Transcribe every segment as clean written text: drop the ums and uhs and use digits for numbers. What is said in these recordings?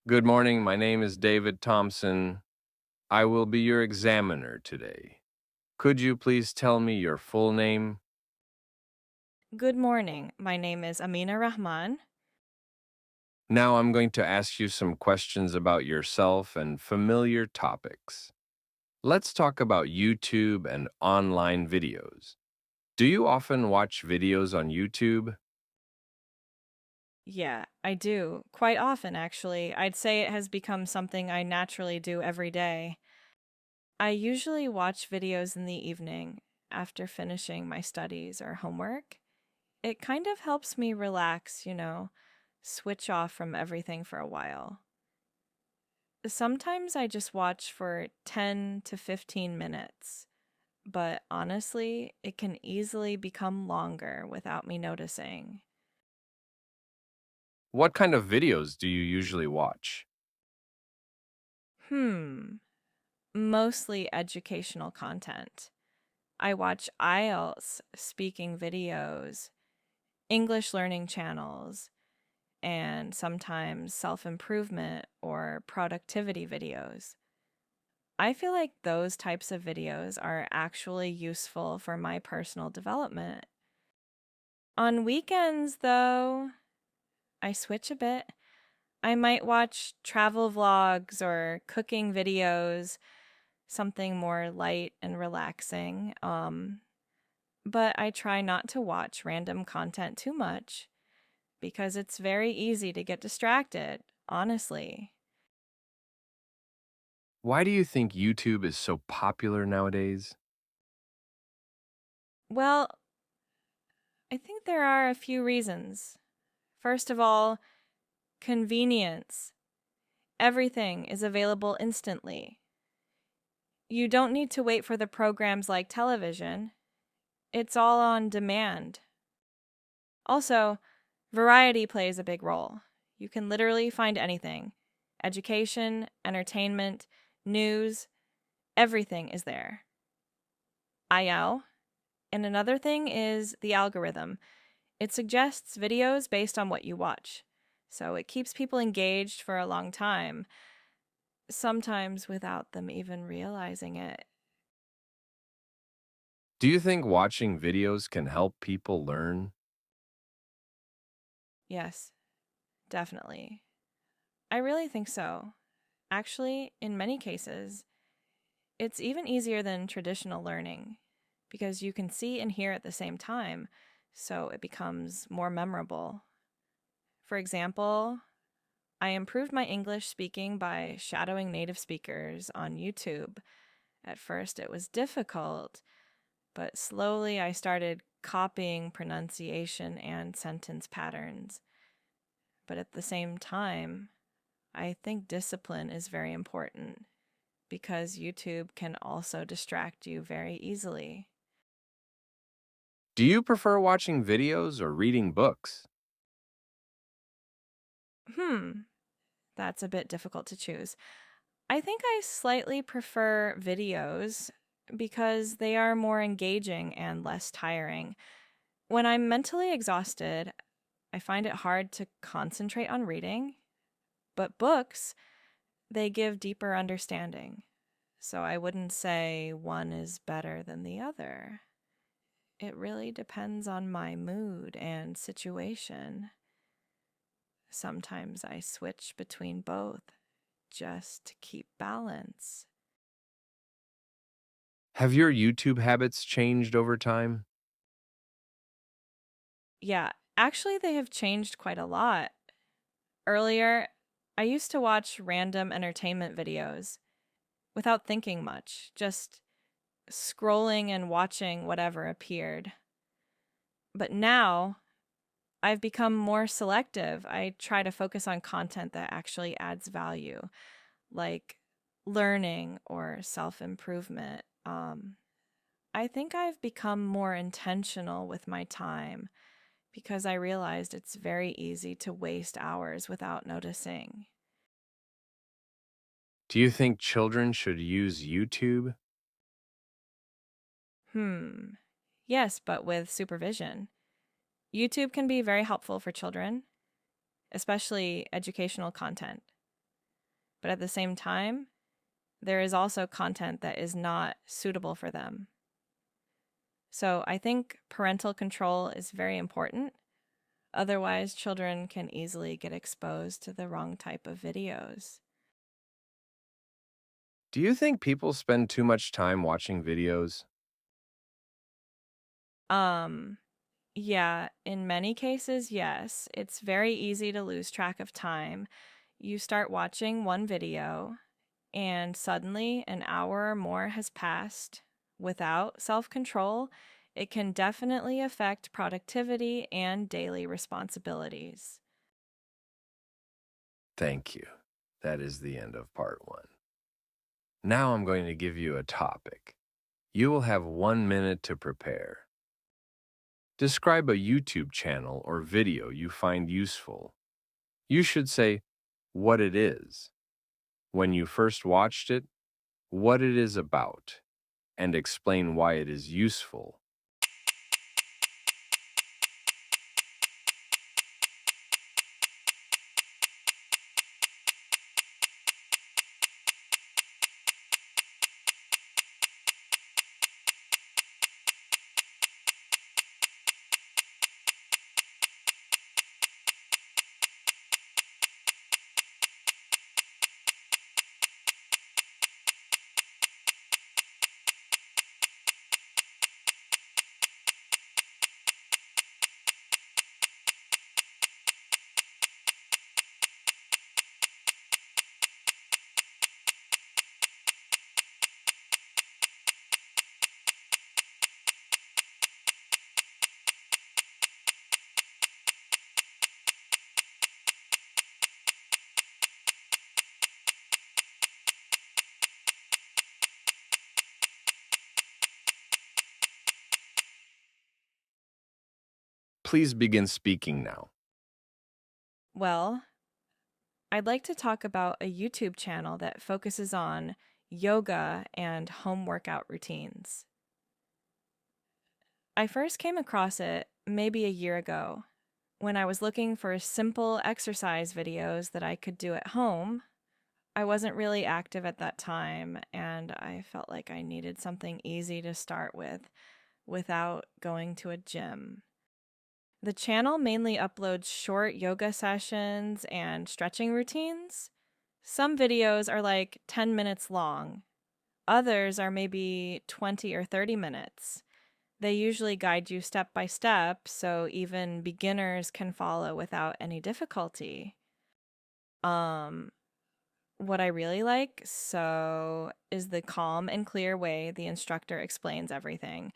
Good morning. My name is David Thompson. I will be your examiner today. Could you please tell me your full name? Good morning. My name is Amina Rahman. Now I'm going to ask you some questions about yourself and familiar topics. Let's talk about YouTube and online videos. Do you often watch videos on YouTube? Yeah, I do. Quite often, actually. I'd say it has become something I naturally do every day. I usually watch videos in the evening after finishing my studies or homework. It kind of helps me relax, switch off from everything for a while. Sometimes I just watch for 10 to 15 minutes, but honestly, it can easily become longer without me noticing. What kind of videos do you usually watch? Hmm. Mostly educational content. I watch IELTS speaking videos, English learning channels, and sometimes self improvement or productivity videos. I feel like those types of videos are actually useful for my personal development. On weekends, though, I switch a bit. I might watch travel vlogs or cooking videos, something more light and relaxing. But I try not to watch random content too much because it's very easy to get distracted, honestly. Why do you think YouTube is so popular nowadays? Well, I think there are a few reasons. First of all, convenience. Everything is available instantly. You don't need to wait for the programs like television, it's all on demand. Also, variety plays a big role. You can literally find anything: education, entertainment, news, everything is there. IO. And another thing is the algorithm. It suggests videos based on what you watch. So it keeps people engaged for a long time, sometimes without them even realizing it. Do you think watching videos can help people learn? Yes, definitely. I really think so. Actually, in many cases, it's even easier than traditional learning because you can see and hear at the same time, so it becomes more memorable. For example, I improved my English speaking by shadowing native speakers on YouTube. At first, it was difficult, but slowly I started copying pronunciation and sentence patterns. But at the same time, I think discipline is very important because YouTube can also distract you very easily. Do you prefer watching videos or reading books? Hmm, that's a bit difficult to choose. I think I slightly prefer videos because they are more engaging and less tiring. When I'm mentally exhausted, I find it hard to concentrate on reading, but books, they give deeper understanding. So I wouldn't say one is better than the other. It really depends on my mood and situation. Sometimes I switch between both just to keep balance. Have your YouTube habits changed over time? Yeah, actually, they have changed quite a lot. Earlier, I used to watch random entertainment videos without thinking much, just scrolling and watching whatever appeared. But now, I've become more selective. I try to focus on content that actually adds value, like learning or self improvement. I think I've become more intentional with my time because I realized it's very easy to waste hours without noticing. Do you think children should use YouTube? Hmm. Yes, but with supervision. YouTube can be very helpful for children, especially educational content. but at the same time, there is also content that is not suitable for them. So I think parental control is very important. Otherwise, children can easily get exposed to the wrong type of videos. Do you think people spend too much time watching videos? Um, yeah, in many cases, yes. It's very easy to lose track of time. You start watching one video, and suddenly an hour or more has passed without self control. It can definitely affect productivity and daily responsibilities. Thank you. That is the end of part one. Now I'm going to give you a topic. You will have 1 minute to prepare. Describe a YouTube channel or video you find useful. You should say what it is, when you first watched it, what it is about, and explain why it is useful. Please begin speaking now. Well, I'd like to talk about a YouTube channel that focuses on yoga and home workout routines. I first came across it maybe a year ago when I was looking for simple exercise videos that I could do at home. I wasn't really active at that time, and I felt like I needed something easy to start with without going to a gym. The channel mainly uploads short yoga sessions and stretching routines. Some videos are like 10 minutes long, others are maybe 20 or 30 minutes. They usually guide you step by step, so even beginners can follow without any difficulty. Um, what I really like is the calm and clear way the instructor explains everything.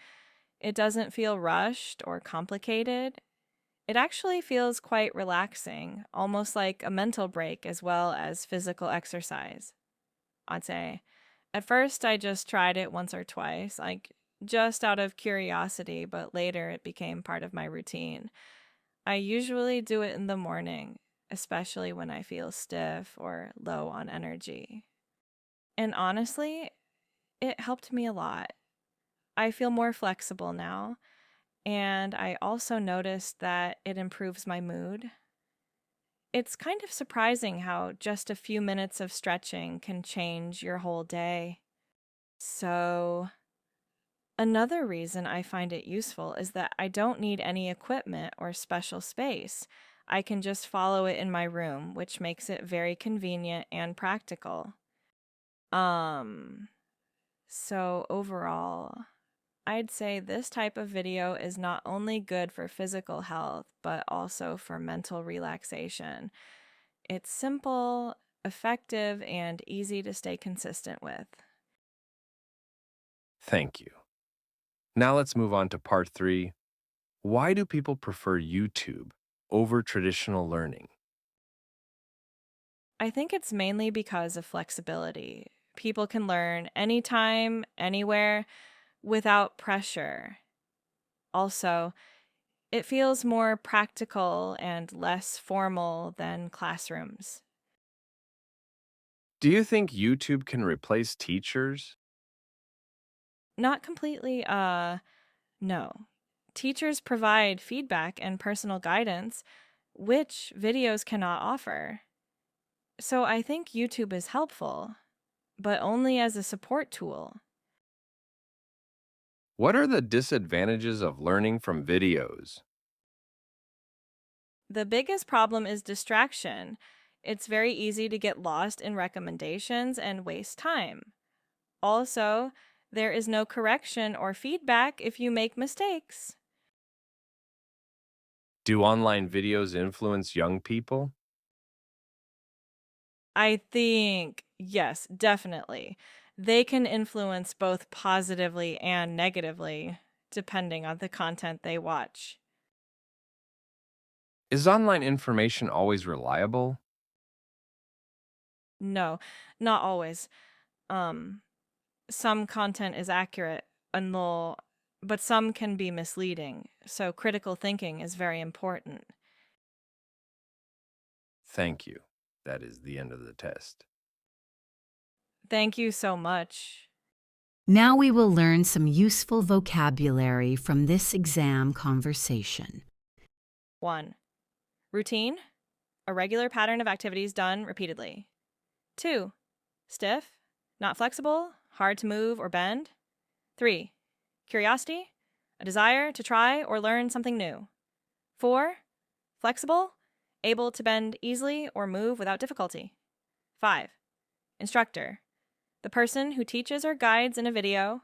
It doesn't feel rushed or complicated. It actually feels quite relaxing, almost like a mental break as well as physical exercise, I'd say. At first, I just tried it once or twice, like just out of curiosity, but later it became part of my routine. I usually do it in the morning, especially when I feel stiff or low on energy. And honestly, it helped me a lot. I feel more flexible now, and I also noticed that it improves my mood. It's kind of surprising how just a few minutes of stretching can change your whole day. So, another reason I find it useful is that I don't need any equipment or special space. I can just follow it in my room, which makes it very convenient and practical. Um, so overall, I'd say this type of video is not only good for physical health, but also for mental relaxation. It's simple, effective, and easy to stay consistent with. Thank you. Now let's move on to part three. Why do people prefer YouTube over traditional learning? I think it's mainly because of flexibility. People can learn anytime, anywhere, without pressure. Also, it feels more practical and less formal than classrooms. Do you think YouTube can replace teachers? Not completely, no. Teachers provide feedback and personal guidance, which videos cannot offer. So I think YouTube is helpful, but only as a support tool. What are the disadvantages of learning from videos? The biggest problem is distraction. It's very easy to get lost in recommendations and waste time. Also, there is no correction or feedback if you make mistakes. Do online videos influence young people? I think, yes, definitely. They can influence both positively and negatively, depending on the content they watch. Is online information always reliable? No, not always. Um, some content is accurate and but some can be misleading. So critical thinking is very important. Thank you. That is the end of the test. Thank you so much. Now we will learn some useful vocabulary from this exam conversation. 1. Routine, a regular pattern of activities done repeatedly. 2. Stiff, not flexible, hard to move or bend. 3. Curiosity, a desire to try or learn something new. 4. Flexible, able to bend easily or move without difficulty. 5. Instructor, the person who teaches or guides in a video.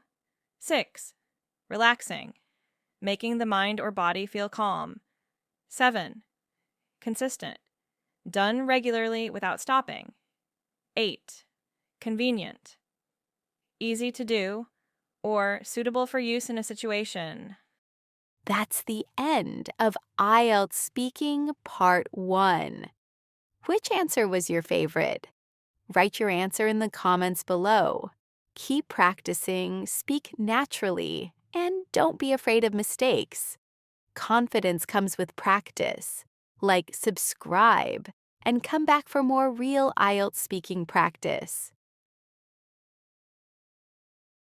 6. Relaxing, making the mind or body feel calm. 7. Consistent, done regularly without stopping. 8. Convenient, easy to do, or suitable for use in a situation. That's the end of IELTS Speaking Part 1. Which answer was your favorite? Write your answer in the comments below. Keep practicing, speak naturally, and don't be afraid of mistakes. Confidence comes with practice. Like subscribe and come back for more real IELTS speaking practice.